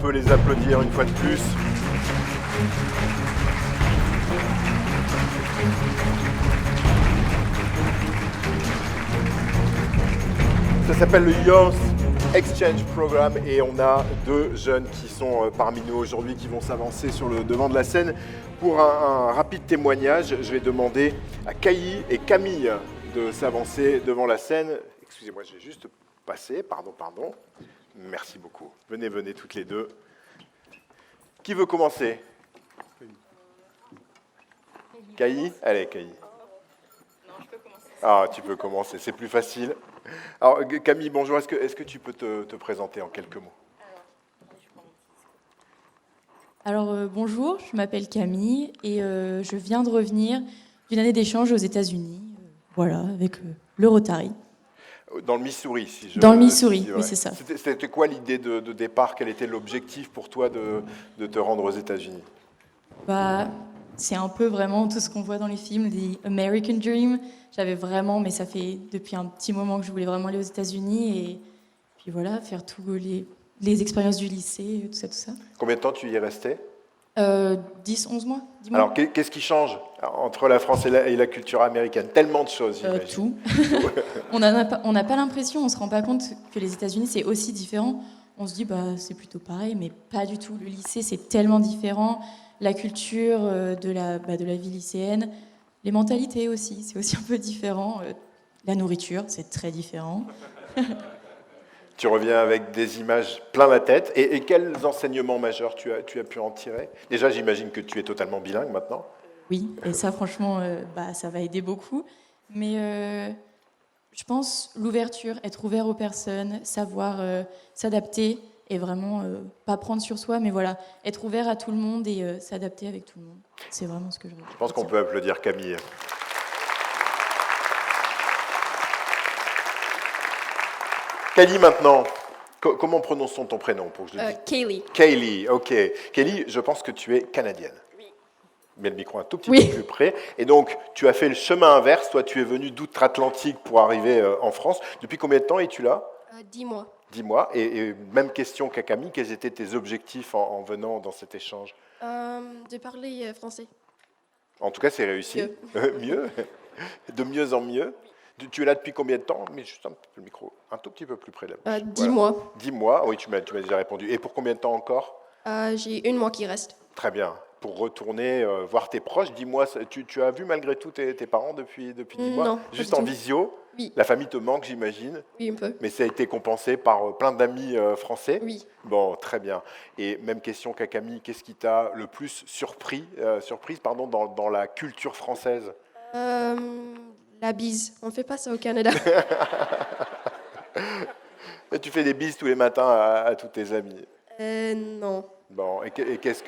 peut les applaudir une fois de plus. Ça s'appelle le Youth Exchange Programme et on a deux jeunes qui sont parmi nous aujourd'hui qui vont s'avancer sur le devant de la scène. Pour un rapide témoignage, je vais demander à Kayi et Camille de s'avancer devant la scène. Excusez-moi, je vais juste passer, pardon. Merci beaucoup. Venez toutes les deux. Qui veut commencer? Kayi? Allez, Kayi. Non, je peux commencer. Ah, tu peux commencer, c'est plus facile. Alors, Camille, bonjour, est-ce que tu peux te présenter en quelques mots? Alors, bonjour, je m'appelle Camille et je viens de revenir d'une année d'échange aux États-Unis, voilà, avec le Rotary. Dans le Missouri, si je... Dans le Missouri, oui, c'est ça. C'était quoi l'idée de départ? Quel était l'objectif pour toi de te rendre aux États-Unis? Bah, c'est un peu vraiment tout ce qu'on voit dans les films, The American Dream. J'avais vraiment, mais ça fait depuis un petit moment que je voulais vraiment aller aux États-Unis et puis voilà, faire tous les expériences du lycée, tout ça. Combien de temps tu y es resté? 10, 11 mois, 10 mois. Alors, qu'est-ce qui change entre la France et la culture américaine? Tellement de choses, j'imagine. Tout. On n'a pas l'impression, on ne se rend pas compte que les États-Unis, c'est aussi différent. On se dit, bah, c'est plutôt pareil, mais pas du tout. Le lycée, c'est tellement différent. La culture de la vie lycéenne, les mentalités aussi, c'est aussi un peu différent. La nourriture, c'est très différent. Tu reviens avec des images plein la tête. Et quels enseignements majeurs tu as pu en tirer? Déjà, j'imagine que tu es totalement bilingue maintenant. Oui, et ça, franchement, ça va aider beaucoup. Mais je pense l'ouverture, être ouvert aux personnes, savoir s'adapter et vraiment pas prendre sur soi, mais voilà, être ouvert à tout le monde et s'adapter avec tout le monde. C'est vraiment ce que je veux dire. Je pense qu'on peut applaudir Camille. Kaylee maintenant, comment prononçons ton prénom pour que je le dise? Kaylee. Kaylee, ok. Kaylee, je pense que tu es canadienne. Oui. Mets le micro un tout petit peu plus près. Et donc, tu as fait le chemin inverse. Toi, tu es venu d'outre-Atlantique pour arriver en France. Depuis combien de temps es-tu là? 10 mois. 10 mois. Et même question qu'à Camille, quels étaient tes objectifs en venant dans cet échange? De parler français. En tout cas, c'est réussi. Mieux. De mieux en mieux. Tu es là depuis combien de temps? Mais juste un peu le micro, un tout petit peu plus près de la bouche. 10 mois. 10 mois, oui, tu m'as déjà répondu. Et pour combien de temps encore? J'ai 1 mois qui reste. Très bien. Pour retourner voir tes proches, dis-moi, tu as vu malgré tout tes parents depuis 10 mois? Non. Juste en visio? Oui. La famille te manque, j'imagine? Oui, un peu. Mais ça a été compensé par plein d'amis français? Oui. Bon, très bien. Et même question qu'à Camille, qu'est-ce qui t'a le plus surprise dans la culture française? La bise. On ne fait pas ça au Canada. Et tu fais des bises tous les matins à tous tes amis? Non. Bon, et qu'est-ce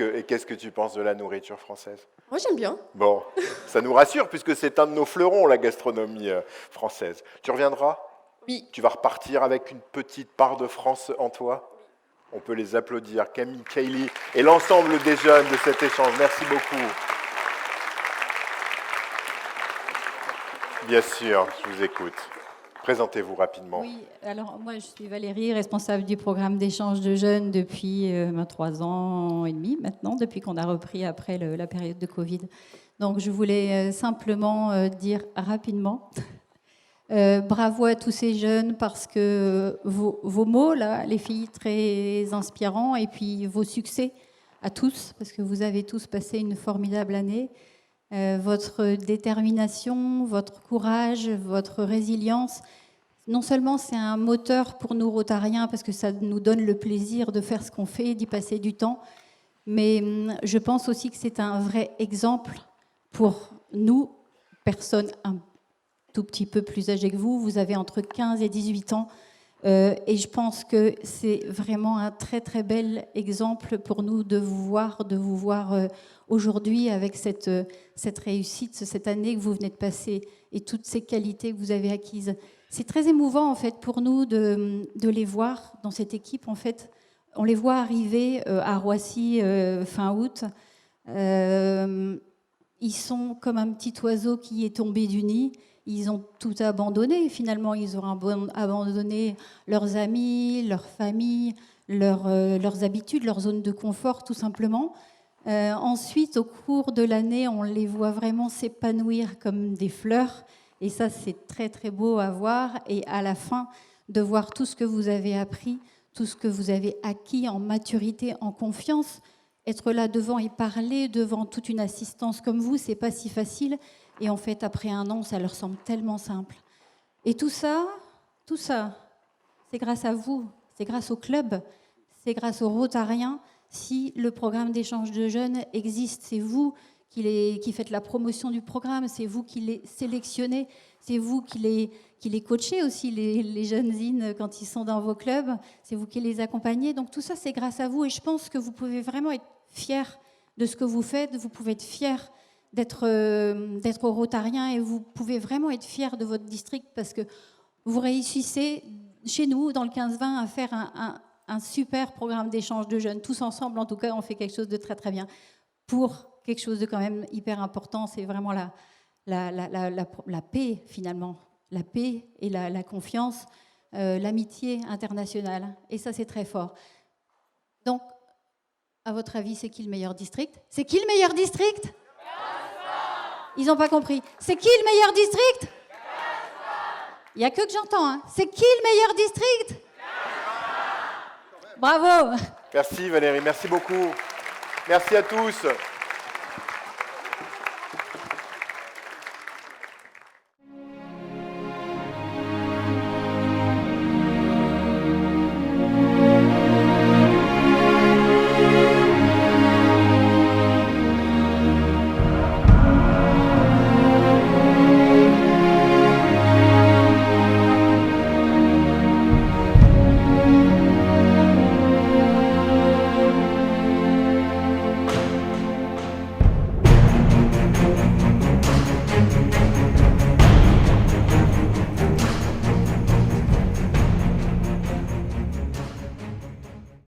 que tu penses de la nourriture française? Moi, j'aime bien. Bon, ça nous rassure puisque c'est un de nos fleurons, la gastronomie française. Tu reviendras? Oui. Tu vas repartir avec une petite part de France en toi? On peut les applaudir, Camille, Kaylee et l'ensemble des jeunes de cet échange. Merci beaucoup. Bien sûr, je vous écoute. Présentez-vous rapidement. Oui, alors moi je suis Valérie, responsable du programme d'échange de jeunes depuis 3 ans et demi maintenant, depuis qu'on a repris après la période de Covid. Donc je voulais simplement dire rapidement bravo à tous ces jeunes parce que vos mots, là, les filles, très inspirants, et puis vos succès à tous, parce que vous avez tous passé une formidable année. Votre détermination, votre courage, votre résilience, non seulement c'est un moteur pour nous rotariens parce que ça nous donne le plaisir de faire ce qu'on fait, d'y passer du temps, mais je pense aussi que c'est un vrai exemple pour nous, personnes un tout petit peu plus âgées que vous avez entre 15 et 18 ans, et je pense que c'est vraiment un très très bel exemple pour nous de vous voir aujourd'hui avec cette réussite, cette année que vous venez de passer et toutes ces qualités que vous avez acquises. C'est très émouvant en fait pour nous de les voir dans cette équipe. En fait, on les voit arriver à Roissy fin août. Ils sont comme un petit oiseau qui est tombé du nid. Ils ont tout abandonné. Finalement, ils ont abandonné leurs amis, leur famille, leurs habitudes, leur zone de confort, tout simplement. Ensuite, au cours de l'année, on les voit vraiment s'épanouir comme des fleurs. Et ça, c'est très, très beau à voir. Et à la fin, de voir tout ce que vous avez appris, tout ce que vous avez acquis en maturité, en confiance. Être là devant et parler devant toute une assistance comme vous, c'est pas si facile. Et en fait, après un an, ça leur semble tellement simple. Et tout ça, c'est grâce à vous, c'est grâce au club, c'est grâce aux Rotariens. Si le programme d'échange de jeunes existe, c'est vous qui faites la promotion du programme, c'est vous qui les sélectionnez, c'est vous qui les coachez aussi, les jeunes zines, quand ils sont dans vos clubs, c'est vous qui les accompagnez. Donc tout ça, c'est grâce à vous. Et je pense que vous pouvez vraiment être fiers de ce que vous faites, vous pouvez être fiers d'être Rotarien et vous pouvez vraiment être fiers de votre district parce que vous réussissez chez nous, dans le 15-20, à faire un super programme d'échange de jeunes. Tous ensemble, en tout cas, on fait quelque chose de très, très bien. Pour quelque chose de quand même hyper important, c'est vraiment la paix, finalement. La paix et la confiance, l'amitié internationale. Et ça, c'est très fort. Donc, à votre avis, c'est qui le meilleur district? C'est qui le meilleur district? Ils n'ont pas compris. C'est qui le meilleur district? Il n'y a que j'entends. Hein. C'est qui le meilleur district? Bravo. Merci Valérie, merci beaucoup. Merci à tous.